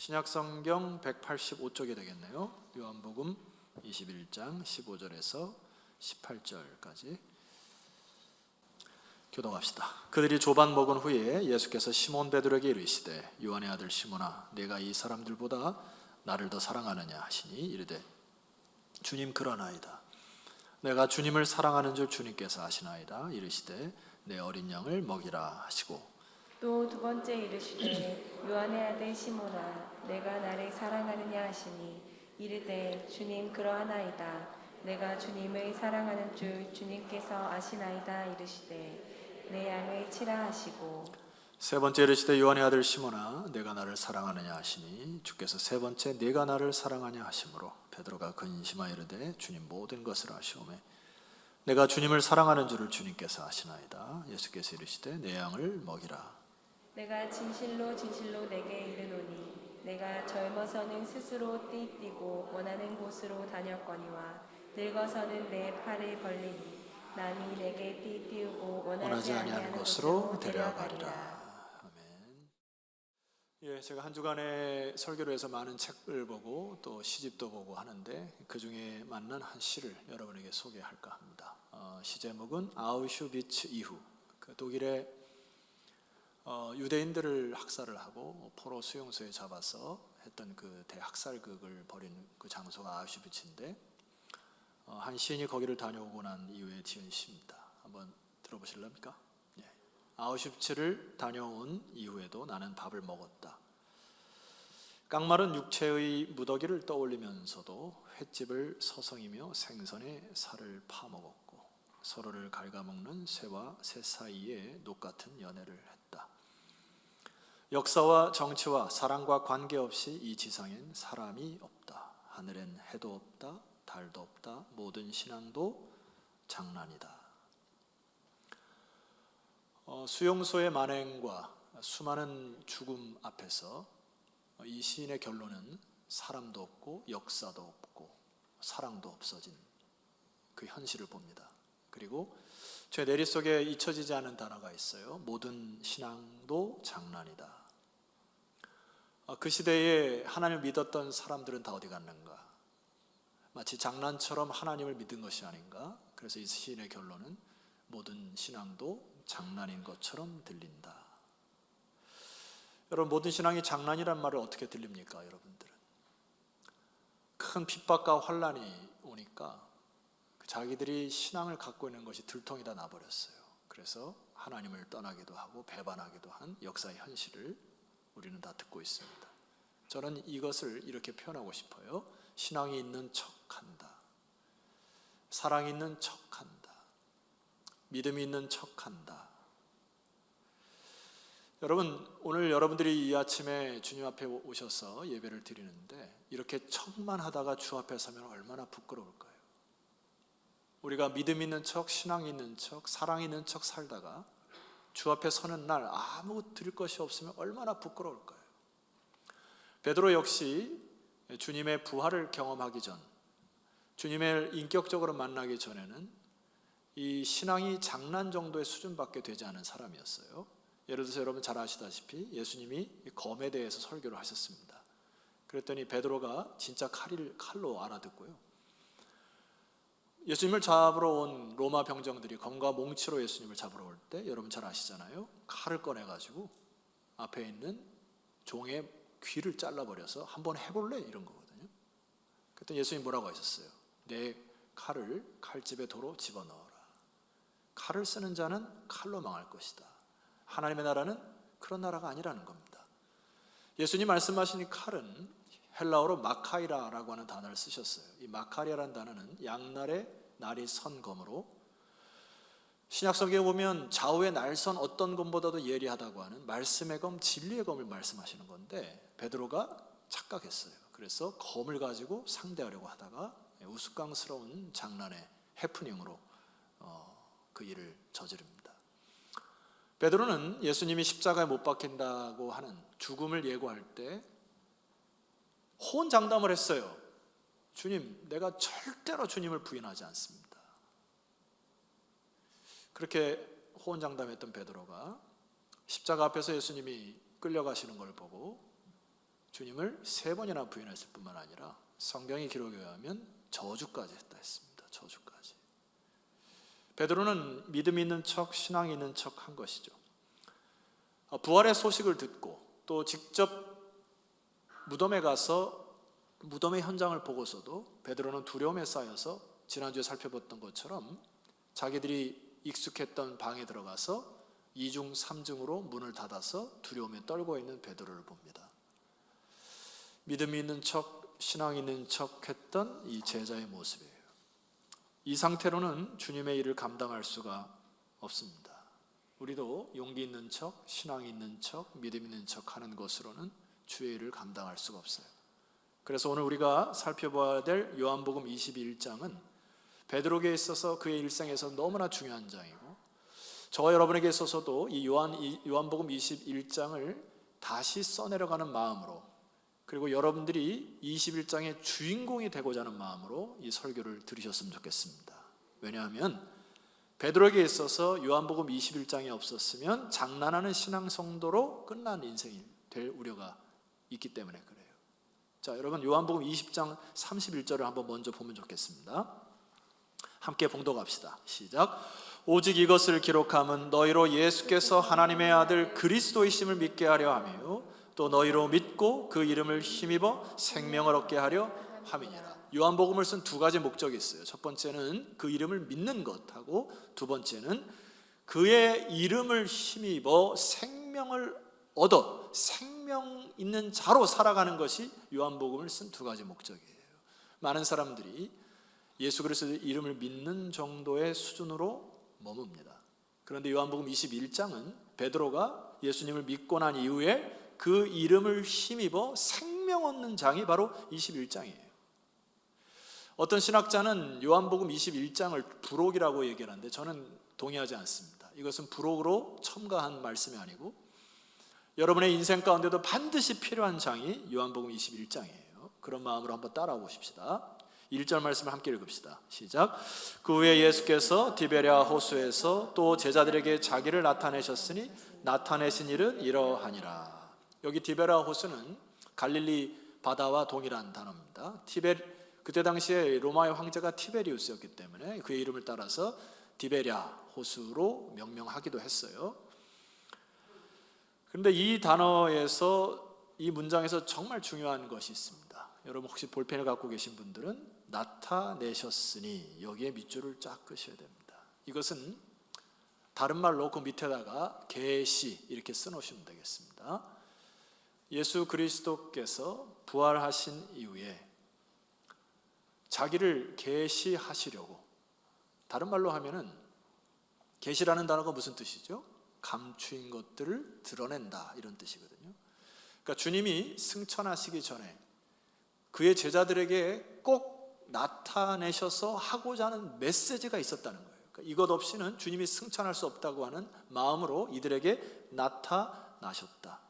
신약성경 185쪽이 되겠네요. 요한복음 21장 15절에서 18절까지 교독합시다. 그들이 조반 먹은 후에 예수께서 시몬 베드로에게 이르시되 요한의 아들 시몬아 내가 이 사람들보다 나를 더 사랑하느냐 하시니 이르되 주님 그러나이다. 내가 주님을 사랑하는 줄 주님께서 아시나이다. 이르시되 내 어린 양을 먹이라 하시고 또 두 번째 이르시되 요한의 아들 시몬아 내가 나를 사랑하느냐 하시니 이르되 주님 그러하나이다. 내가 주님을 사랑하는 줄 주님께서 아시나이다. 이르시되 내 양을 치라 하시고 세 번째 이르시되 요한의 아들 시몬아 내가 나를 사랑하느냐 하시니 주께서 세 번째 내가 나를 사랑하냐 하시므로 베드로가 근심하여 이르되 주님 모든 것을 아시오매 내가 주님을 사랑하는 줄을 주님께서 아시나이다. 예수께서 이르시되 내 양을 먹이라. 내가 진실로 진실로 내게 이르노니 내가 젊어서는 스스로 띠뛰고 원하는 곳으로 다녔거니와 늙어서는 내 팔을 벌리니 남이 내게 띠띠우고 원하지 아니하는 곳으로 데려가리라. 아멘. 예, 제가 한 주간의 설교를 해서 많은 책을 보고 또 시집도 보고 하는데 그 중에 만난 한 시를 여러분에게 소개할까 합니다. 시 제목은 아우슈비츠 이후 그 독일의 유대인들을 학살을 하고 포로 수용소에 잡아서 했던 그 대학살극을 벌인 그 장소가 아우슈비츠인데 한 시인이 거기를 다녀오고 난 이후에 지은 시입니다. 한번 들어보실랍니까? 예. 아우슈비츠를 다녀온 이후에도 나는 밥을 먹었다. 깡마른 육체의 무더기를 떠올리면서도 횟집을 서성이며 생선의 살을 파먹었고 서로를 갉아먹는 새와 새 사이에 녹같은 연애를 했다. 역사와 정치와 사랑과 관계없이 이 지상엔 사람이 없다. 하늘엔 해도 없다. 달도 없다. 모든 신앙도 장난이다. 수용소의 만행과 수많은 죽음 앞에서 이 시인의 결론은 사람도 없고 역사도 없고 사랑도 없어진 그 현실을 봅니다. 그리고 제 내리 속에 잊혀지지 않은 단어가 있어요. 모든 신앙도 장난이다. 그 시대에 하나님을 믿었던 사람들은 다 어디 갔는가? 마치 장난처럼 하나님을 믿은 것이 아닌가? 그래서 이 시인의 결론은 모든 신앙도 장난인 것처럼 들린다. 여러분, 모든 신앙이 장난이란 말을 어떻게 들립니까? 여러분들은 큰 핍박과 환난이 오니까 자기들이 신앙을 갖고 있는 것이 들통이 다 나버렸어요. 그래서 하나님을 떠나기도 하고 배반하기도 한 역사의 현실을 우리는 다 듣고 있습니다. 저는 이것을 이렇게 표현하고 싶어요. 신앙이 있는 척한다. 사랑이 있는 척한다. 믿음이 있는 척한다. 여러분, 오늘 여러분들이 이 아침에 주님 앞에 오셔서 예배를 드리는데 이렇게 척만 하다가 주 앞에 서면 얼마나 부끄러울까요? 우리가 믿음 있는 척, 신앙 있는 척, 사랑 있는 척 살다가 주 앞에 서는 날 아무 드릴 것이 없으면 얼마나 부끄러울까요? 베드로 역시 주님의 부활을 경험하기 전, 주님을 인격적으로 만나기 전에는 이 신앙이 장난 정도의 수준밖에 되지 않은 사람이었어요. 예를 들어서 여러분 잘 아시다시피 예수님이 검에 대해서 설교를 하셨습니다. 그랬더니 베드로가 진짜 칼로 알아듣고요. 예수님을 잡으러 온 로마 병정들이 검과 몽치로 예수님을 잡으러 올 때 여러분 잘 아시잖아요. 칼을 꺼내가지고 앞에 있는 종의 귀를 잘라버려서 한번 해볼래? 이런 거거든요. 그때 예수님이 뭐라고 하셨어요? 내 칼을 칼집에 도로 집어넣어라. 칼을 쓰는 자는 칼로 망할 것이다. 하나님의 나라는 그런 나라가 아니라는 겁니다. 예수님 말씀하신 이 칼은 헬라어로 마카이라라고 하는 단어를 쓰셨어요. 이 마카리아라는 단어는 양날의 날이 선 검으로 신약성경에 보면 좌우의 날선 어떤 검보다도 예리하다고 하는 말씀의 검, 진리의 검을 말씀하시는 건데 베드로가 착각했어요. 그래서 검을 가지고 상대하려고 하다가 우스꽝스러운 장난의 해프닝으로 그 일을 저지릅니다. 베드로는 예수님이 십자가에 못 박힌다고 하는 죽음을 예고할 때 호언장담을 했어요. 주님, 내가 절대로 주님을 부인하지 않습니다. 그렇게 호언장담했던 베드로가 십자가 앞에서 예수님이 끌려가시는 걸 보고 주님을 3번이나 부인했을 뿐만 아니라 성경의 기록에 의하면 저주까지 했다 했습니다. 저주까지. 베드로는 믿음 있는 척, 신앙 있는 척 한 것이죠. 부활의 소식을 듣고 또 직접 무덤에 가서 무덤의 현장을 보고서도 베드로는 두려움에 쌓여서 지난주에 살펴봤던 것처럼 자기들이 익숙했던 방에 들어가서 2중 3중으로 문을 닫아서 두려움에 떨고 있는 베드로를 봅니다. 믿음이 있는 척, 신앙 있는 척 했던 이 제자의 모습이에요. 이 상태로는 주님의 일을 감당할 수가 없습니다. 우리도 용기 있는 척, 신앙 있는 척, 믿음 있는 척 하는 것으로는 주의 일을 감당할 수가 없어요. 그래서 오늘 우리가 살펴봐야 될 요한복음 21장은 베드로에게 있어서 그의 일생에서 너무나 중요한 장이고, 저와 여러분에게 있어서도 이 요한복음 21장을 다시 써내려가는 마음으로, 그리고 여러분들이 21장의 주인공이 되고자 하는 마음으로 이 설교를 들으셨으면 좋겠습니다. 왜냐하면 베드로에게 있어서 요한복음 21장이 없었으면 장난하는 신앙 성도로 끝난 인생이 될 우려가 있기 때문에 그래요. 자, 여러분 요한복음 20장 31절을 한번 먼저 보면 좋겠습니다. 함께 봉독합시다. 시작. 오직 이것을 기록함은 너희로 예수께서 하나님의 아들 그리스도이심을 믿게 하려 하며 또 너희로 믿고 그 이름을 힘입어 생명을 얻게 하려 함이니라. 요한복음을 쓴 2가지 목적이 있어요. 첫 번째는 그 이름을 믿는 것하고, 두 번째는 그의 이름을 힘입어 생명을 얻어 생명 있는 자로 살아가는 것이 요한복음을 쓴 2가지 목적이에요. 많은 사람들이 예수 그리스도의 이름을 믿는 정도의 수준으로 머뭅니다. 그런데 요한복음 21장은 베드로가 예수님을 믿고 난 이후에 그 이름을 힘입어 생명 얻는 장이 바로 21장이에요. 어떤 신학자는 요한복음 21장을 부록이라고 얘기하는데 저는 동의하지 않습니다. 이것은 부록으로 첨가한 말씀이 아니고 여러분의 인생 가운데도 반드시 필요한 장이 요한복음 21장이에요. 그런 마음으로 한번 따라와 보십시다. 1절 말씀을 함께 읽읍시다. 시작. 그 후에 예수께서 디베랴 호수에서 또 제자들에게 자기를 나타내셨으니 나타내신 일은 이러하니라. 여기 디베랴 호수는 갈릴리 바다와 동일한 단어입니다. 그때 당시에 로마의 황제가 티베리우스였기 때문에 그의 이름을 따라서 디베랴 호수로 명명하기도 했어요. 그런데 이 단어에서, 이 문장에서 정말 중요한 것이 있습니다. 여러분 혹시 볼펜을 갖고 계신 분들은 나타내셨으니 여기에 밑줄을 쫙 그으셔야 됩니다. 이것은 다른 말로 그 밑에다가 계시 이렇게 써놓으시면 되겠습니다. 예수 그리스도께서 부활하신 이후에 자기를 계시하시려고, 다른 말로 하면은 계시라는 단어가 무슨 뜻이죠? 감추인 것들을 드러낸다, 이런 뜻이거든요. 그러니까 주님이 승천하시기 전에 그의 제자들에게 꼭 나타내셔서 하고자 하는 메시지가 있었다는 거예요. 그러니까 이것 없이는 주님이 승천할 수 없다고 하는 마음으로 이들에게 나타나셨다.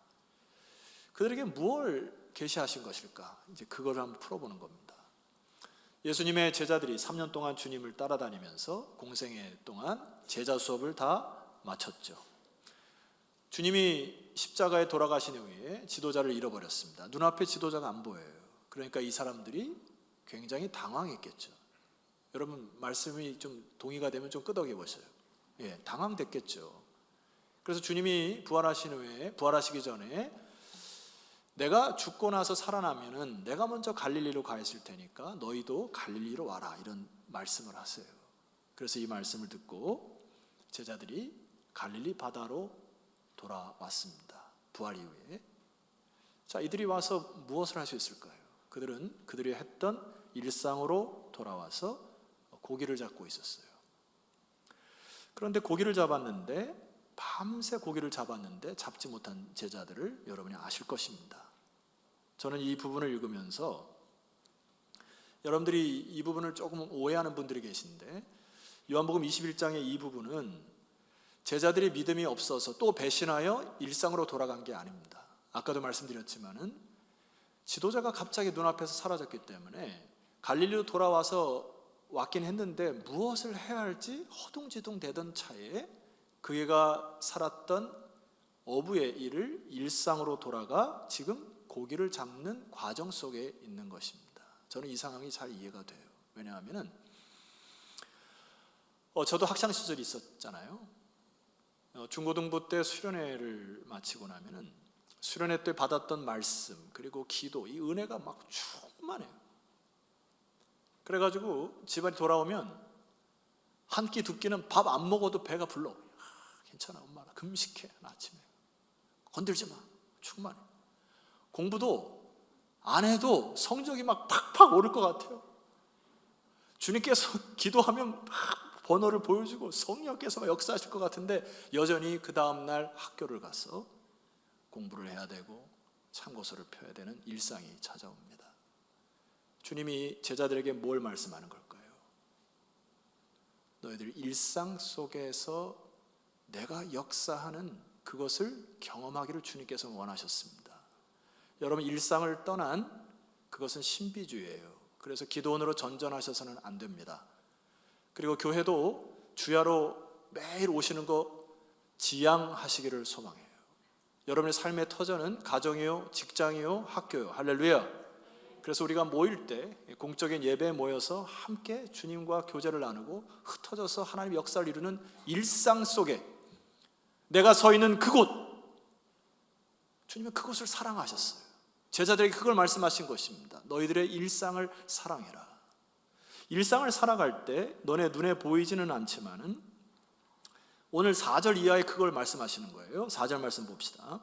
그들에게 무엇을 계시하신 것일까? 이제 그걸 한번 풀어보는 겁니다. 예수님의 제자들이 3년 동안 주님을 따라다니면서 공생애 동안 제자 수업을 다 마쳤죠. 주님이 십자가에 돌아가신 후에 지도자를 잃어버렸습니다. 눈앞에 지도자가 안 보여요. 그러니까 이 사람들이 굉장히 당황했겠죠. 여러분 말씀이 좀 동의가 되면 좀 끄덕여 보세요. 예, 당황됐겠죠. 그래서 주님이 부활하시기 전에 내가 죽고 나서 살아나면은 내가 먼저 갈릴리로 가 있을 테니까 너희도 갈릴리로 와라, 이런 말씀을 하세요. 그래서 이 말씀을 듣고 제자들이 갈릴리 바다로 돌아왔습니다. 부활 이후에. 자, 이들이 와서 무엇을 할 수 있을까요? 그들은 그들이 했던 일상으로 돌아와서 고기를 잡고 있었어요. 그런데 고기를 잡았는데, 밤새 고기를 잡았는데 잡지 못한 제자들을 여러분이 아실 것입니다. 저는 이 부분을 읽으면서 여러분들이 이 부분을 조금 오해하는 분들이 계신데, 요한복음 21장의 이 부분은 제자들이 믿음이 없어서 또 배신하여 일상으로 돌아간 게 아닙니다. 아까도 말씀드렸지만은 지도자가 갑자기 눈앞에서 사라졌기 때문에 갈릴리로 돌아와서 왔긴 했는데 무엇을 해야 할지 허둥지둥 되던 차에 그가 살았던 어부의 일을 일상으로 돌아가 지금 고기를 잡는 과정 속에 있는 것입니다. 저는 이 상황이 잘 이해가 돼요. 왜냐하면 저도 학창 시절이 있었잖아요. 중고등부 때 수련회를 마치고 나면은 수련회 때 받았던 말씀 그리고 기도, 이 은혜가 막 충만해요. 그래가지고 집안에 돌아오면 한 끼 두 끼는 밥 안 먹어도 배가 불러. 괜찮아 엄마, 나 금식해. 나 아침에 건들지 마, 충만해. 공부도 안 해도 성적이 막 팍팍 오를 것 같아요. 주님께서 기도하면 막 번호를 보여주고 성령께서 역사하실 것 같은데 여전히 그 다음날 학교를 가서 공부를 해야 되고 참고서를 펴야 되는 일상이 찾아옵니다. 주님이 제자들에게 뭘 말씀하는 걸까요? 너희들 일상 속에서 내가 역사하는 그것을 경험하기를 주님께서 원하셨습니다. 여러분, 일상을 떠난 그것은 신비주의예요. 그래서 기도원으로 전전하셔서는 안 됩니다. 그리고 교회도 주야로 매일 오시는 거 지양하시기를 소망해요. 여러분의 삶의 터전은 가정이요, 직장이요, 학교요. 할렐루야. 그래서 우리가 모일 때 공적인 예배에 모여서 함께 주님과 교제를 나누고 흩어져서 하나님의 역사를 이루는 일상 속에 내가 서 있는 그곳, 주님은 그곳을 사랑하셨어요. 제자들에게 그걸 말씀하신 것입니다. 너희들의 일상을 사랑해라. 일상을 살아갈 때 너네 눈에 보이지는 않지만은 오늘 4절 이하에 그걸 말씀하시는 거예요. 4절 말씀 봅시다.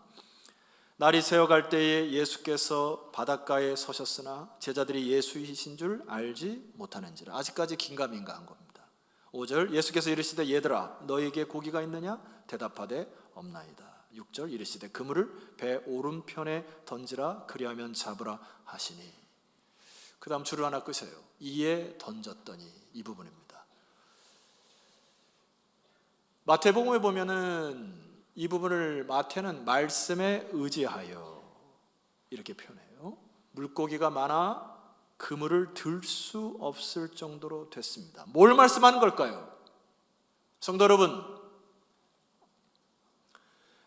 날이 새어갈 때에 예수께서 바닷가에 서셨으나 제자들이 예수이신 줄 알지 못하는지라. 아직까지 긴가민가한 겁니다. 5절 예수께서 이르시되 얘들아 너희에게 고기가 있느냐? 대답하되 없나이다. 6절 이르시되 그물을 배 오른편에 던지라 그리하면 잡으라 하시니. 그 다음 줄을 하나 끄세요. 이에 던졌더니, 이 부분입니다. 마태복음에 보면은 이 부분을 마태는 말씀에 의지하여 이렇게 표현해요. 물고기가 많아 그물을 들 수 없을 정도로 됐습니다. 뭘 말씀하는 걸까요? 성도 여러분,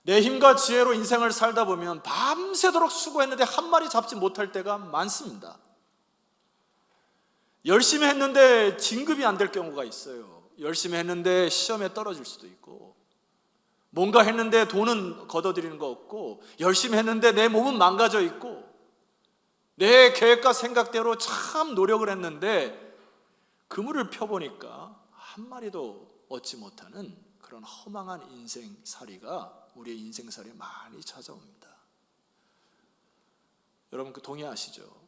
내 힘과 지혜로 인생을 살다 보면 밤새도록 수고했는데 한 마리 잡지 못할 때가 많습니다. 열심히 했는데 진급이 안 될 경우가 있어요. 열심히 했는데 시험에 떨어질 수도 있고, 뭔가 했는데 돈은 걷어들이는 거 없고, 열심히 했는데 내 몸은 망가져 있고, 내 계획과 생각대로 참 노력을 했는데 그물을 펴보니까 한 마리도 얻지 못하는 그런 허망한 인생살이가 우리의 인생살이에 많이 찾아옵니다. 여러분, 그 동의하시죠?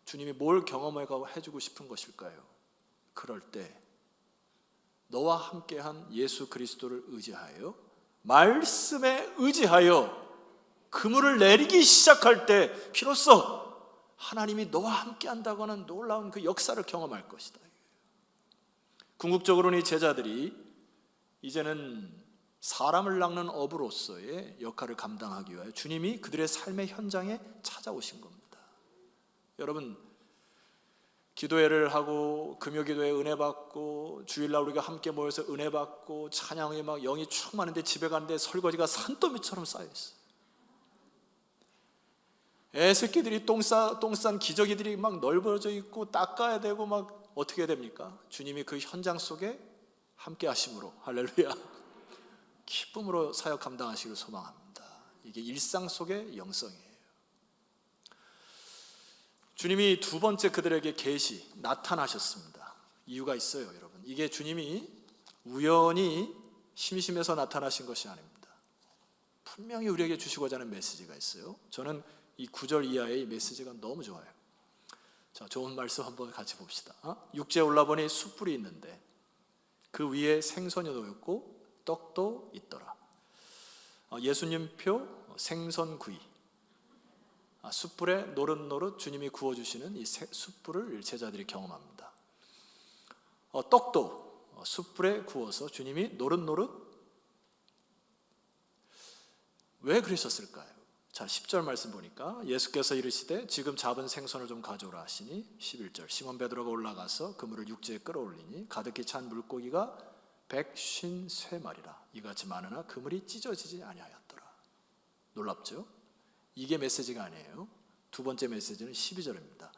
주님이 뭘 경험해주고 싶은 것일까요? 그럴 때 너와 함께한 예수 그리스도를 의지하여, 말씀에 의지하여 그물을 내리기 시작할 때 비로소 하나님이 너와 함께한다고 하는 놀라운 그 역사를 경험할 것이다. 궁극적으로는 이 제자들이 이제는 사람을 낚는 어부로서의 역할을 감당하기 위하여 주님이 그들의 삶의 현장에 찾아오신 겁니다. 여러분, 기도회를 하고 금요기도에 은혜 받고 주일날 우리가 함께 모여서 은혜 받고 찬양이 막 영이 충만한데 집에 가는데 설거지가 산더미처럼 쌓여있어요. 애새끼들이 똥싼 기저귀들이 막 넓어져 있고 닦아야 되고 막 어떻게 해야 됩니까? 주님이 그 현장 속에 함께 하심으로, 할렐루야, 기쁨으로 사역 감당하시기를 소망합니다. 이게 일상 속의 영성이에요. 주님이 두 번째 그들에게 계시, 나타나셨습니다. 이유가 있어요, 여러분. 이게 주님이 우연히 심심해서 나타나신 것이 아닙니다. 분명히 우리에게 주시고자 하는 메시지가 있어요. 저는 이 9절 이하의 이 메시지가 너무 좋아요. 자, 좋은 말씀 한번 같이 봅시다. 육지에 올라보니 숯불이 있는데 그 위에 생선이 놓였고 떡도 있더라. 예수님표 생선구이. 숯불에 노릇노릇 주님이 구워주시는 이 숯불을 제자들이 경험합니다. 떡도 숯불에 구워서 주님이 노릇노릇. 왜 그러셨을까요? 자, 10절 말씀 보니까 예수께서 이르시되 지금 잡은 생선을 좀 가져오라 하시니, 11절 시몬 베드로가 올라가서 그물을 육지에 끌어올리니 가득히 찬 물고기가 153마리라. 이같이 많으나 그물이 찢어지지 아니하였더라. 놀랍죠? 이게 메시지가 아니에요. 두 번째 메시지는 12절입니다.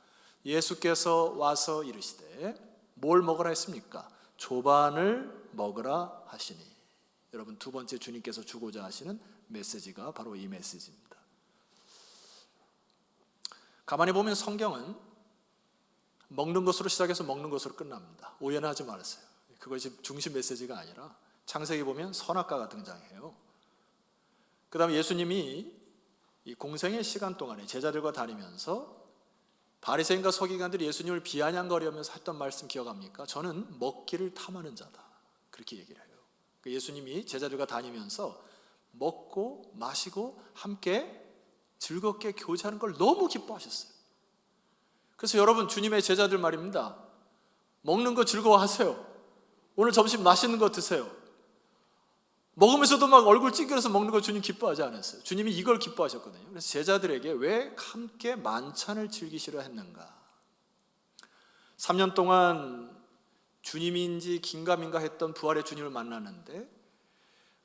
예수께서 와서 이르시되 뭘 먹으라 했습니까? 조반을 먹으라 하시니. 여러분, 두 번째 주님께서 주고자 하시는 메시지가 바로 이 메시지입니다. 가만히 보면 성경은 먹는 것으로 시작해서 먹는 것으로 끝납니다. 오해하지 말으세요. 그것이 중심 메시지가 아니라 창세기 보면 선악과가 등장해요. 그 다음에 예수님이 이 공생의 시간 동안에 제자들과 다니면서 바리새인과 서기관들이 예수님을 비아냥거리면서 했던 말씀 기억합니까? 저는 먹기를 탐하는 자다, 그렇게 얘기를 해요. 예수님이 제자들과 다니면서 먹고 마시고 함께 즐겁게 교제하는 걸 너무 기뻐하셨어요. 그래서 여러분, 주님의 제자들 말입니다. 먹는 거 즐거워하세요. 오늘 점심 맛있는 거 드세요. 먹으면서도 막 얼굴 찡그려서 먹는 거 주님 기뻐하지 않았어요. 주님이 이걸 기뻐하셨거든요. 그래서 제자들에게 왜 함께 만찬을 즐기시려 했는가? 3년 동안 주님인지 긴가민가 했던 부활의 주님을 만났는데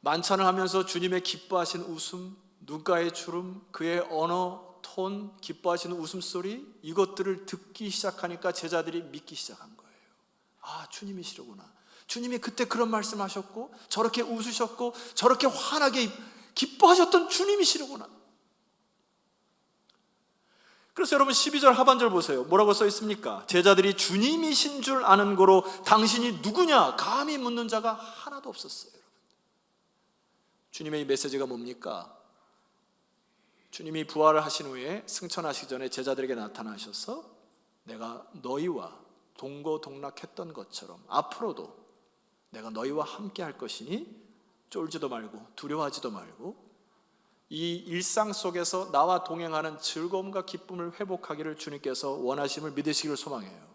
만찬을 하면서 주님의 기뻐하신 웃음, 눈가의 주름, 그의 언어, 톤, 기뻐하시는 웃음소리, 이것들을 듣기 시작하니까 제자들이 믿기 시작한 거예요. 아, 주님이시로구나. 주님이 그때 그런 말씀하셨고 저렇게 웃으셨고 저렇게 환하게 기뻐하셨던 주님이시로구나. 그래서 여러분 12절 하반절 보세요. 뭐라고 써 있습니까? 제자들이 주님이신 줄 아는 고로 당신이 누구냐 감히 묻는 자가 하나도 없었어요. 여러분. 주님의 이 메시지가 뭡니까? 주님이 부활을 하신 후에 승천하시기 전에 제자들에게 나타나셔서 내가 너희와 동고동락했던 것처럼 앞으로도 내가 너희와 함께 할 것이니 쫄지도 말고 두려워하지도 말고 이 일상 속에서 나와 동행하는 즐거움과 기쁨을 회복하기를 주님께서 원하심을 믿으시기를 소망해요.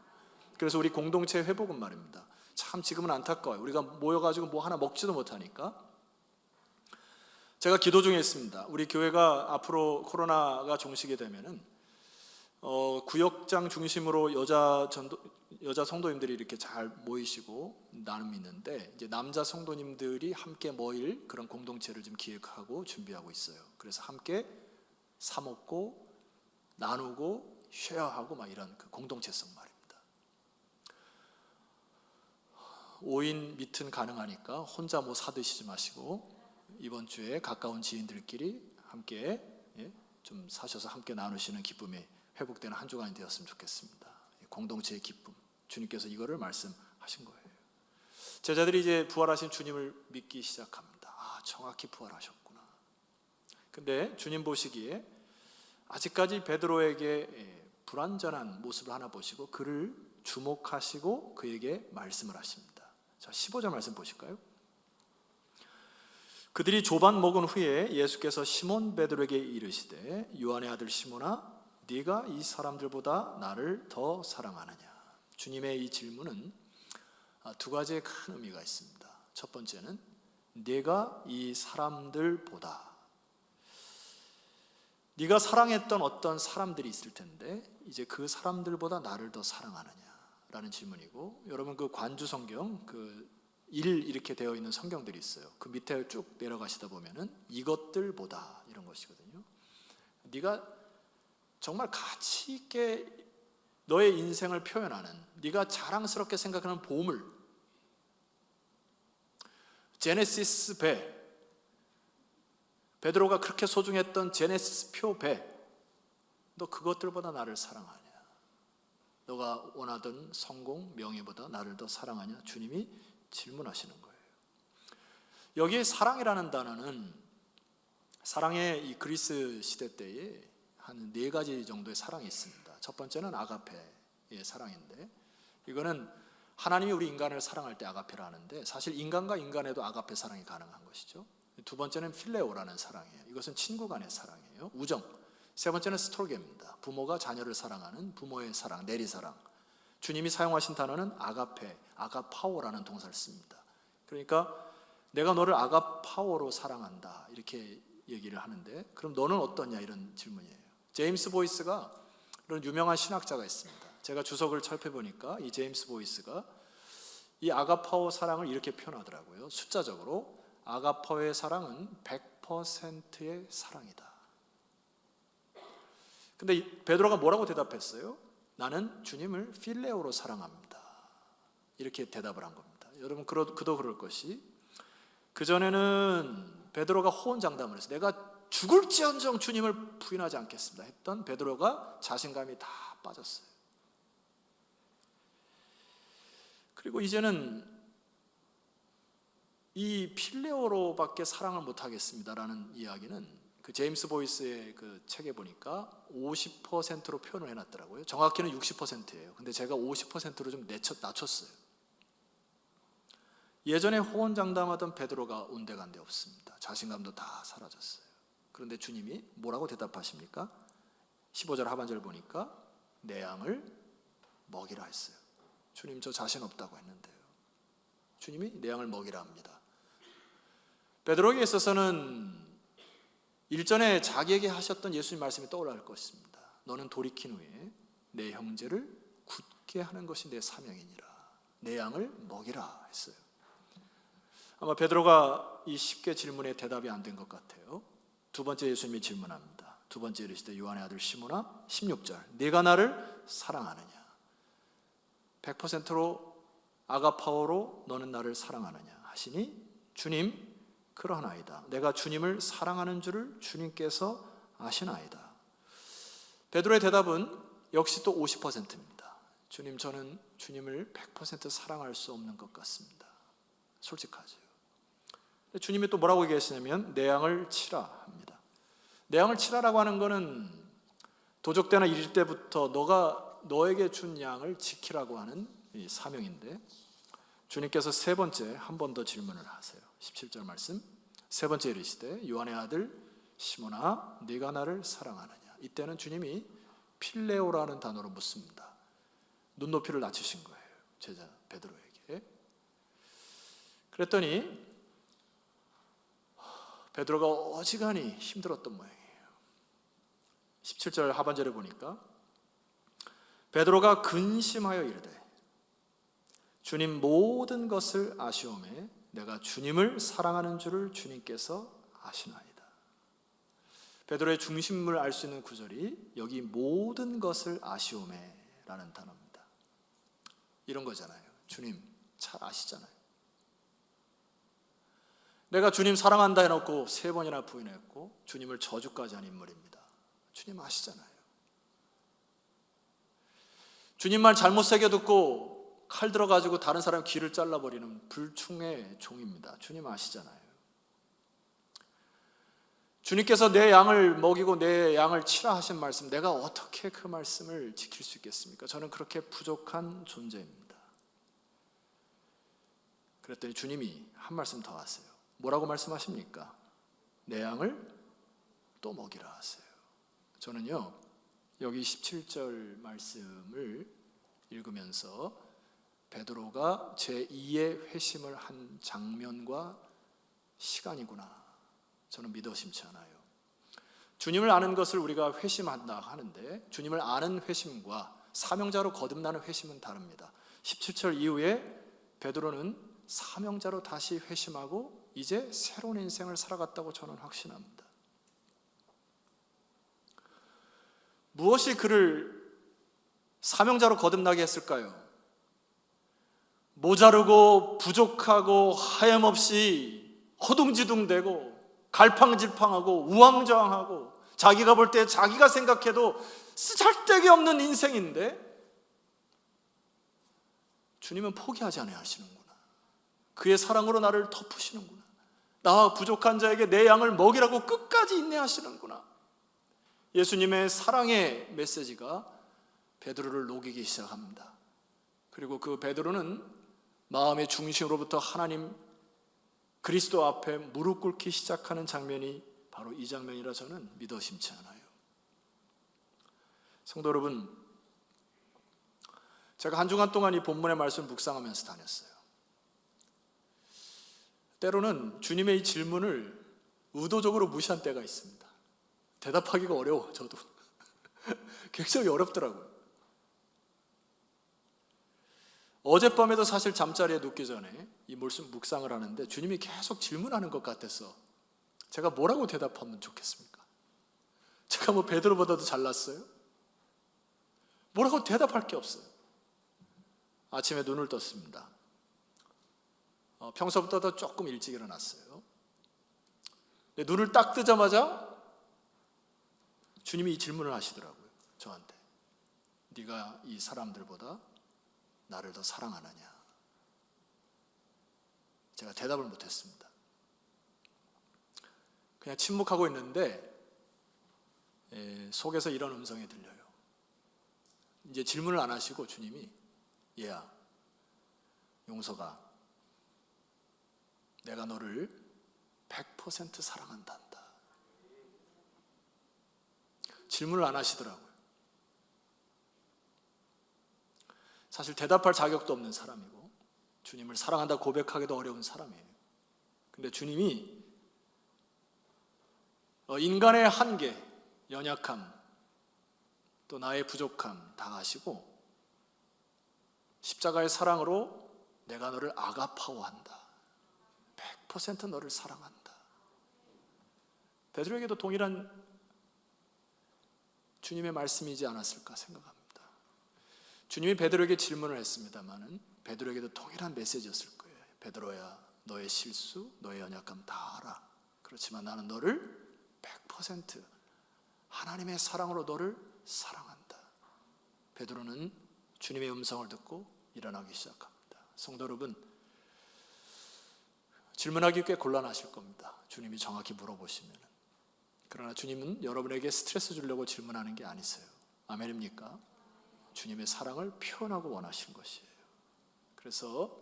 그래서 우리 공동체 회복은 말입니다. 참 지금은 안타까워요. 우리가 모여가지고 뭐 하나 먹지도 못하니까. 제가 기도 중에 있습니다. 우리 교회가 앞으로 코로나가 종식이 되면은 구역장 중심으로 여자 성도님들이 이렇게 잘 모이시고 나눔이 있는데 이제 남자 성도님들이 함께 모일 그런 공동체를 좀 기획하고 준비하고 있어요. 그래서 함께 사 먹고 나누고 쉐어하고 막 이런 그 공동체성 말입니다. 5인 미트는 가능하니까 혼자 뭐 사드시지 마시고 이번 주에 가까운 지인들끼리 함께 좀 사셔서 함께 나누시는 기쁨이 회복되는 한 주간이 되었으면 좋겠습니다. 공동체의 기쁨, 주님께서 이거를 말씀하신 거예요. 제자들이 이제 부활하신 주님을 믿기 시작합니다. 아, 정확히 부활하셨구나. 근데 주님 보시기에 아직까지 베드로에게 불완전한 모습을 하나 보시고 그를 주목하시고 그에게 말씀을 하십니다. 자, 15절 말씀 보실까요? 그들이 조반 먹은 후에 예수께서 시몬 베드로에게 이르시되 요한의 아들 시몬아 네가 이 사람들보다 나를 더 사랑하느냐. 주님의 이 질문은 두 가지의 큰 의미가 있습니다. 첫 번째는 네가 이 사람들보다, 네가 사랑했던 어떤 사람들이 있을 텐데 이제 그 사람들보다 나를 더 사랑하느냐라는 질문이고, 여러분 그 관주 성경 그 1 이렇게 되어 있는 성경들이 있어요. 그 밑에 쭉 내려가시다 보면은 이것들보다 이런 것이거든요. 네가 정말 가치 있게 너의 인생을 표현하는, 네가 자랑스럽게 생각하는 보물, 제네시스 배, 베드로가 그렇게 소중했던 제네시스 표 배, 너 그것들보다 나를 사랑하냐? 너가 원하던 성공, 명예보다 나를 더 사랑하냐? 주님이 질문하시는 거예요. 여기에 사랑이라는 단어는 사랑의 이 그리스 시대 때에 한 4가지 정도의 사랑이 있습니다. 첫 번째는 아가페의 사랑인데, 이거는 하나님이 우리 인간을 사랑할 때 아가페라 하는데 사실 인간과 인간에도 아가페 사랑이 가능한 것이죠. 두 번째는 필레오라는 사랑이에요. 이것은 친구 간의 사랑이에요. 우정. 세 번째는 스톨게입니다. 부모가 자녀를 사랑하는 부모의 사랑, 내리사랑. 주님이 사용하신 단어는 아가페, 아가파오라는 동사를 씁니다. 그러니까 내가 너를 아가파오로 사랑한다 이렇게 얘기를 하는데, 그럼 너는 어떠냐 이런 질문이에요. 제임스 보이스가, 이런 유명한 신학자가 있습니다. 제가 주석을 살펴보니까 이 제임스 보이스가 이 아가파오 사랑을 이렇게 표현하더라고요. 숫자적으로 아가파오의 사랑은 100%의 사랑이다. 근데 베드로가 뭐라고 대답했어요? 나는 주님을 필레오로 사랑합니다. 이렇게 대답을 한 겁니다. 여러분 그도 그럴 것이, 그전에는 베드로가 호언장담을 해서 내가 죽을지언정 주님을 부인하지 않겠습니다 했던 베드로가 자신감이 다 빠졌어요. 그리고 이제는 이 필레오로밖에 사랑을 못하겠습니다라는 이야기는 그 제임스 보이스의 그 책에 보니까 50%로 표현을 해놨더라고요. 정확히는 60%예요. 근데 제가 50%로 좀 낮췄어요. 예전에 호언장담하던 베드로가 온데간데 없습니다. 자신감도 다 사라졌어요. 그런데 주님이 뭐라고 대답하십니까? 15절 하반절 보니까 내 양을 먹이라 했어요. 주님 저 자신 없다고 했는데요. 주님이 내 양을 먹이라 합니다. 베드로에게 있어서는 일전에 자기에게 하셨던 예수님 말씀이 떠올릴 것입니다. 너는 돌이킨 후에 내 형제를 굳게 하는 것이 내 사명이니라. 내 양을 먹이라 했어요. 아마 베드로가 이 쉽게 질문에 대답이 안 된 것 같아요. 두 번째 예수님이 질문합니다. 두 번째 이르시되 요한의 아들 시몬아 16절 네가 나를 사랑하느냐? 100%로 아가파오로 너는 나를 사랑하느냐 하시니 주님 그러하나이다. 내가 주님을 사랑하는 줄을 주님께서 아시나이다. 베드로의 대답은 역시 또 50%입니다. 주님 저는 주님을 100% 사랑할 수 없는 것 같습니다. 솔직하죠. 주님이 또 뭐라고 얘기하시냐면 내 양을 치라 합니다. 내 양을 치라라고 하는 것은 도적대나 이를 때부터 너에게 준 양을 지키라고 하는 이 사명인데, 주님께서 세 번째 한 번 더 질문을 하세요. 17절 말씀, 세 번째 이르시되 요한의 아들 시몬아 네가 나를 사랑하느냐? 이때는 주님이 필레오라는 단어로 묻습니다. 눈높이를 낮추신 거예요, 제자 베드로에게. 그랬더니 베드로가 어지간히 힘들었던 모양이에요. 17절 하반절에 보니까 베드로가 근심하여 이르되 주님 모든 것을 아시오매 내가 주님을 사랑하는 줄을 주님께서 아시나이다. 베드로의 중심을 알 수 있는 구절이 여기 모든 것을 아시오매 라는 단어입니다. 이런 거잖아요. 주님 잘 아시잖아요. 내가 주님 사랑한다 해놓고 3번이나 부인했고 주님을 저주까지 한 인물입니다. 주님 아시잖아요. 주님 말 잘못 새겨 듣고 칼 들어가지고 다른 사람 귀를 잘라버리는 불충의 종입니다. 주님 아시잖아요. 주님께서 내 양을 먹이고 내 양을 치라 하신 말씀, 내가 어떻게 그 말씀을 지킬 수 있겠습니까? 저는 그렇게 부족한 존재입니다. 그랬더니 주님이 한 말씀 더 하세요. 뭐라고 말씀하십니까? 내 양을 또 먹이라 하세요. 저는요, 여기 17절 말씀을 읽으면서 베드로가 제2의 회심을 한 장면과 시간이구나, 저는 믿어 심지 않아요. 주님을 아는 것을 우리가 회심한다 하는데 주님을 아는 회심과 사명자로 거듭나는 회심은 다릅니다. 17절 이후에 베드로는 사명자로 다시 회심하고 이제 새로운 인생을 살아갔다고 저는 확신합니다. 무엇이 그를 사명자로 거듭나게 했을까요? 모자르고 부족하고 하염없이 허둥지둥대고 갈팡질팡하고 우왕좌왕하고 자기가 볼 때 자기가 생각해도 쓰잘데기 없는 인생인데 주님은 포기하지 않아야 하시는구나. 그의 사랑으로 나를 덮으시는구나. 나 부족한 자에게 내 양을 먹이라고 끝까지 인내하시는구나. 예수님의 사랑의 메시지가 베드로를 녹이기 시작합니다. 그리고 그 베드로는 마음의 중심으로부터 하나님 그리스도 앞에 무릎 꿇기 시작하는 장면이 바로 이 장면이라 저는 믿어 심지 않아요. 성도 여러분, 제가 한 주간 동안 이 본문의 말씀을 묵상하면서 다녔어요. 때로는 주님의 이 질문을 의도적으로 무시한 때가 있습니다. 대답하기가 어려워, 저도. 굉장히 어렵더라고요. 어젯밤에도 사실 잠자리에 눕기 전에 이 말씀 묵상을 하는데 주님이 계속 질문하는 것 같아서 제가 뭐라고 대답하면 좋겠습니까? 제가 뭐 베드로보다도 잘났어요? 뭐라고 대답할 게 없어요. 아침에 눈을 떴습니다. 평소보다도 조금 일찍 일어났어요. 근데 눈을 딱 뜨자마자 주님이 이 질문을 하시더라고요. 저한테. 네가 이 사람들보다 나를 더 사랑하느냐? 제가 대답을 못했습니다. 그냥 침묵하고 있는데 속에서 이런 음성이 들려요. 이제 질문을 안 하시고 주님이, 얘야, 용서가, 내가 너를 100% 사랑한단다. 질문을 안 하시더라고요. 사실 대답할 자격도 없는 사람이고 주님을 사랑한다 고백하기도 어려운 사람이에요. 근데 주님이 인간의 한계, 연약함, 또 나의 부족함 다 아시고 십자가의 사랑으로 내가 너를 아가파오한다. 100% 너를 사랑한다. 베드로에게도 동일한 주님의 말씀이지 않았을까 생각합니다. 주님이 베드로에게 질문을 했습니다마는 베드로에게도 동일한 메시지였을 거예요. 베드로야, 너의 실수, 너의 연약함 다 알아. 그렇지만 나는 너를 100% 하나님의 사랑으로 너를 사랑한다. 베드로는 주님의 음성을 듣고 일어나기 시작합니다. 성도 여러분, 질문하기 꽤 곤란하실 겁니다. 주님이 정확히 물어보시면. 그러나 주님은 여러분에게 스트레스 주려고 질문하는 게 아니세요. 아멘입니까? 주님의 사랑을 표현하고 원하신 것이에요. 그래서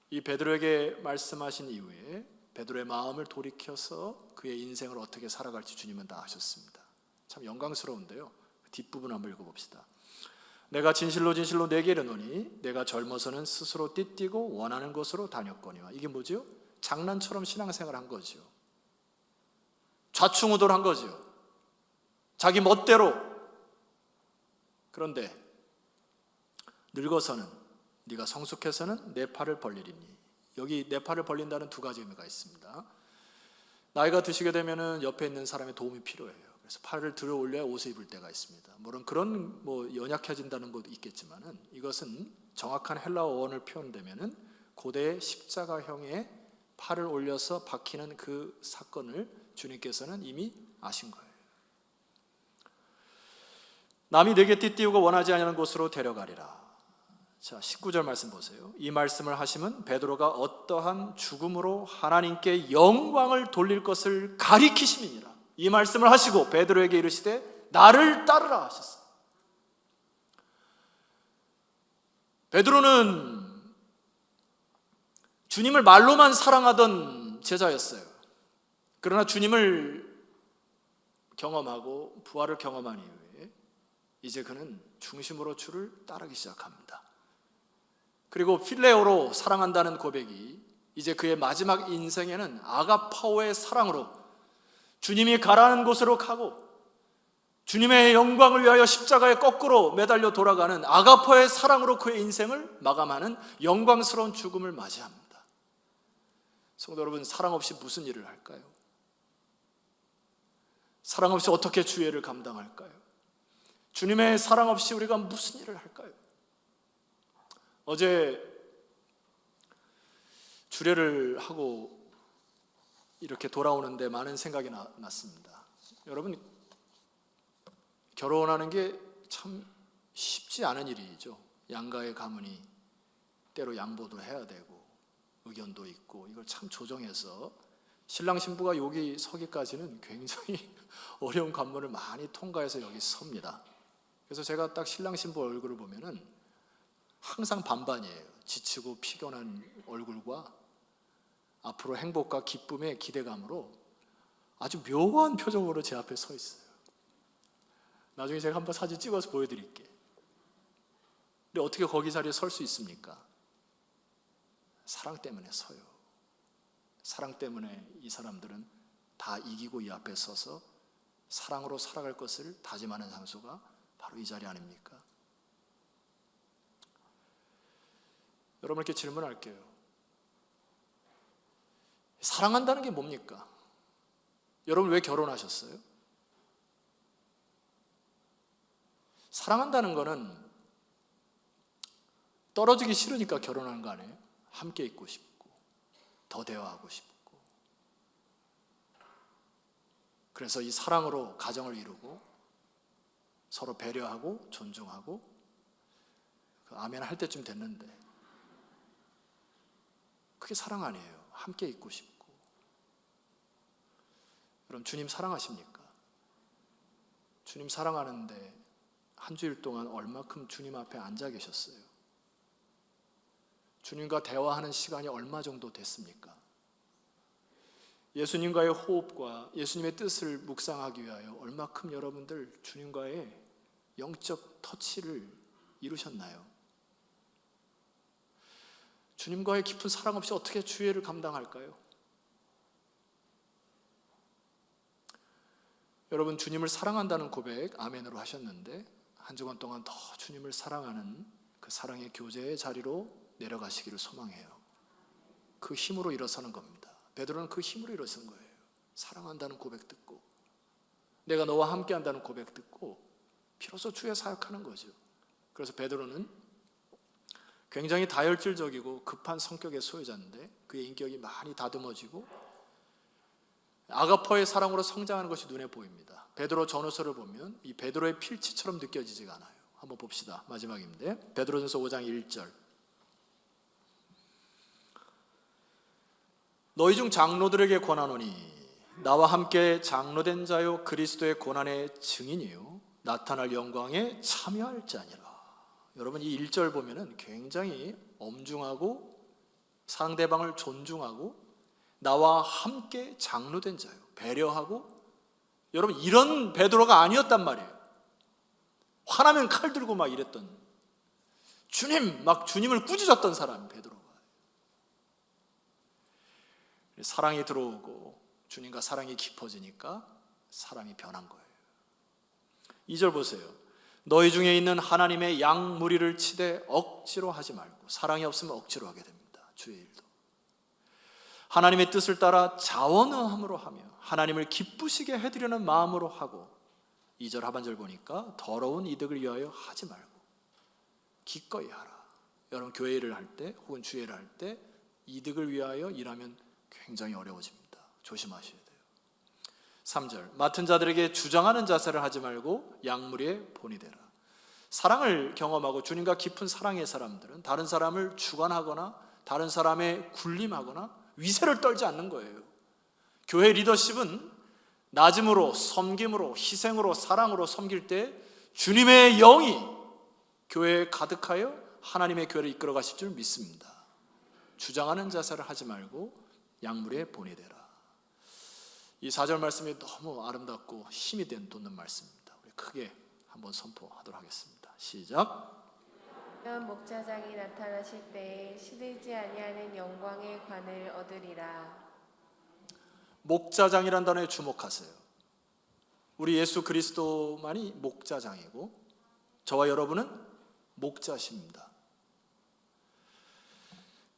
이 베드로에게 말씀하신 이후에 베드로의 마음을 돌이켜서 그의 인생을 어떻게 살아갈지 주님은 다 아셨습니다. 참 영광스러운데요. 뒷부분 한번 읽어봅시다. 내가 진실로 진실로 내게 이르노니 내가 젊어서는 스스로 띠뛰고 원하는 곳으로 다녔거니와. 이게 뭐죠? 장난처럼 신앙생활 한 거죠. 좌충우돌한 거죠. 자기 멋대로. 그런데 늙어서는, 네가 성숙해서는 내 팔을 벌리리니. 여기 내 팔을 벌린다는 두 가지 의미가 있습니다. 나이가 드시게 되면은 옆에 있는 사람의 도움이 필요해요. 그래서 팔을 들어 올려야 옷을 입을 때가 있습니다. 물론 그런 연약해진다는 것도 있겠지만은 이것은 정확한 헬라어 원을 표현되면은 고대의 십자가형의 팔을 올려서 박히는 그 사건을 주님께서는 이미 아신 거예요. 남이 내게 띠띠우고 원하지 않는 곳으로 데려가리라. 자, 19절 말씀 보세요. 이 말씀을 하시면 베드로가 어떠한 죽음으로 하나님께 영광을 돌릴 것을 가리키심이니라. 이 말씀을 하시고 베드로에게 이르시되 나를 따르라 하셨어요. 베드로는 주님을 말로만 사랑하던 제자였어요. 그러나 주님을 경험하고 부활을 경험한 이후에 이제 그는 중심으로 주를 따르기 시작합니다. 그리고 필레오로 사랑한다는 고백이 이제 그의 마지막 인생에는 아가파오의 사랑으로 주님이 가라는 곳으로 가고 주님의 영광을 위하여 십자가에 거꾸로 매달려 돌아가는 아가파오의 사랑으로 그의 인생을 마감하는 영광스러운 죽음을 맞이합니다. 성도 여러분, 사랑 없이 무슨 일을 할까요? 사랑 없이 어떻게 주의를 감당할까요? 주님의 사랑 없이 우리가 무슨 일을 할까요? 어제 주례를 하고 이렇게 돌아오는데 많은 생각이 났습니다. 여러분, 결혼하는 게 참 쉽지 않은 일이죠. 양가의 가문이 때로 양보도 해야 되고 의견도 있고 이걸 참 조정해서 신랑 신부가 여기 서기까지는 굉장히 어려운 관문을 많이 통과해서 여기 섭니다. 그래서 제가 딱 신랑 신부 얼굴을 보면은 항상 반반이에요. 지치고 피곤한 얼굴과 앞으로 행복과 기쁨의 기대감으로 아주 묘한 표정으로 제 앞에 서 있어요. 나중에 제가 한번 사진 찍어서 보여드릴게요. 근데 어떻게 거기 자리에 설 수 있습니까? 사랑 때문에 서요. 사랑 때문에 이 사람들은 다 이기고 이 앞에 서서 사랑으로 살아갈 것을 다짐하는 장소가 바로 이 자리 아닙니까? 여러분께 질문할게요. 사랑한다는 게 뭡니까? 여러분 왜 결혼하셨어요? 사랑한다는 거는 떨어지기 싫으니까 결혼하는 거 아니에요? 함께 있고 싶고 더 대화하고 싶고, 그래서 이 사랑으로 가정을 이루고 서로 배려하고 존중하고, 아멘 할 때쯤 됐는데 그게 사랑 아니에요? 함께 있고 싶고. 여러분, 주님 사랑하십니까? 주님 사랑하는데 한 주일 동안 얼마큼 주님 앞에 앉아 계셨어요? 주님과 대화하는 시간이 얼마 정도 됐습니까? 예수님과의 호흡과 예수님의 뜻을 묵상하기 위하여 얼마큼 여러분들 주님과의 영적 터치를 이루셨나요? 주님과의 깊은 사랑 없이 어떻게 주의를 감당할까요? 여러분, 주님을 사랑한다는 고백 아멘으로 하셨는데 한 주간 동안 더 주님을 사랑하는 그 사랑의 교제의 자리로 내려가시기를 소망해요. 그 힘으로 일어서는 겁니다. 베드로는 그 힘으로 일어선 거예요. 사랑한다는 고백 듣고, 내가 너와 함께 한다는 고백 듣고 비로소 주의 사역하는 거죠. 그래서 베드로는 굉장히 다혈질적이고 급한 성격의 소유자인데 그의 인격이 많이 다듬어지고 아가퍼의 사랑으로 성장하는 것이 눈에 보입니다. 베드로 전후서를 보면 이 베드로의 필치처럼 느껴지지가 않아요. 한번 봅시다. 마지막인데 베드로전서 5장 1절. 너희 중 장로들에게 권하노니 나와 함께 장로된 자요 그리스도의 고난의 증인이요 나타날 영광에 참여할 자니라. 여러분, 이 1절 보면은 굉장히 엄중하고 상대방을 존중하고 나와 함께 장로된 자요, 배려하고, 여러분 이런 베드로가 아니었단 말이에요. 화나면 칼 들고 막 이랬던, 주님 막 주님을 꾸짖었던 사람 베드로가. 사랑이 들어오고 주님과 사랑이 깊어지니까 사람이 변한 거예요. 2절 보세요. 너희 중에 있는 하나님의 양 무리를 치되 억지로 하지 말고, 사랑이 없으면 억지로 하게 됩니다. 주의 일도 하나님의 뜻을 따라 자원함으로 하며 하나님을 기쁘시게 해드리는 마음으로 하고, 2절 하반절 보니까 더러운 이득을 위하여 하지 말고 기꺼이 하라. 여러분, 교회 일을 할 때 혹은 주의 일을 할 때 이득을 위하여 일하면 굉장히 어려워집니다. 조심하셔야 돼요. 3절 맡은 자들에게 주장하는 자세를 하지 말고 양무리에 본이 되라. 사랑을 경험하고 주님과 깊은 사랑의 사람들은 다른 사람을 주관하거나 다른 사람의 군림하거나 위세를 떨지 않는 거예요. 교회 리더십은 낮음으로, 섬김으로, 희생으로, 사랑으로 섬길 때 주님의 영이 교회에 가득하여 하나님의 교회를 이끌어 가실 줄 믿습니다. 주장하는 자세를 하지 말고 양무리에 본이 되라. 이 4절 말씀이 너무 아름답고 힘이 돋는 말씀입니다. 우리 크게 한번 선포하도록 하겠습니다. 시작. 목자장이 나타나실 때에 시들지 아니하는 영광의 관을 얻으리라. 목자장이란 단어에 주목하세요. 우리 예수 그리스도만이 목자장이고 저와 여러분은 목자십니다.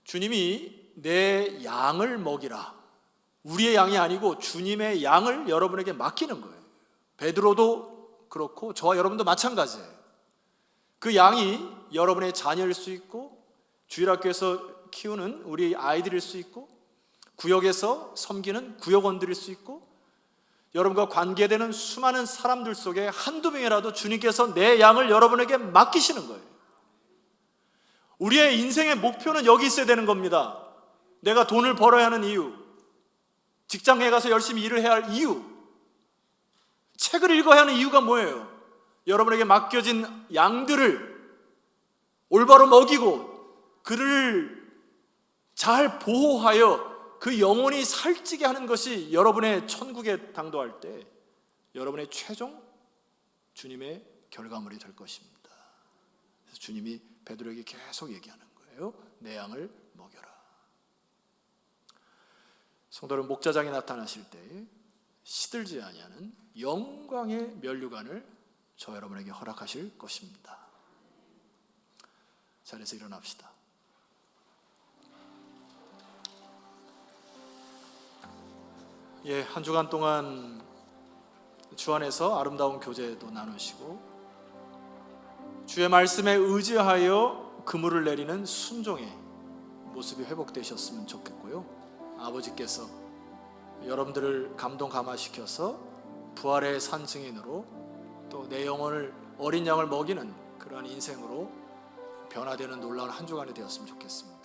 주님이 내 양을 먹이라. 우리의 양이 아니고 주님의 양을 여러분에게 맡기는 거예요. 베드로도 그렇고 저와 여러분도 마찬가지예요. 그 양이 여러분의 자녀일 수 있고 주일학교에서 키우는 우리 아이들일 수 있고 구역에서 섬기는 구역원들일 수 있고 여러분과 관계되는 수많은 사람들 속에 한두 명이라도 주님께서 내 양을 여러분에게 맡기시는 거예요. 우리의 인생의 목표는 여기 있어야 되는 겁니다. 내가 돈을 벌어야 하는 이유, 직장에 가서 열심히 일을 해야 할 이유, 책을 읽어야 하는 이유가 뭐예요? 여러분에게 맡겨진 양들을 올바로 먹이고 그를 잘 보호하여 그 영혼이 살찌게 하는 것이 여러분의 천국에 당도할 때 여러분의 최종 주님의 결과물이 될 것입니다. 그래서 주님이 베드로에게 계속 얘기하는 거예요. 내 양을 먹여라. 성도는 목자장이 나타나실 때 시들지 아니하는 영광의 면류관을 저 여러분에게 허락하실 것입니다. 자리에서 일어납시다. 한 주간 동안 주 안에서 아름다운 교제도 나누시고 주의 말씀에 의지하여 그물을 내리는 순종의 모습이 회복되셨으면 좋겠고요. 아버지께서 여러분들을 감동 감화시켜서 부활의 산 증인으로 또 내 영혼을 어린 양을 먹이는 그러한 인생으로 변화되는 놀라운 한 주간이 되었으면 좋겠습니다.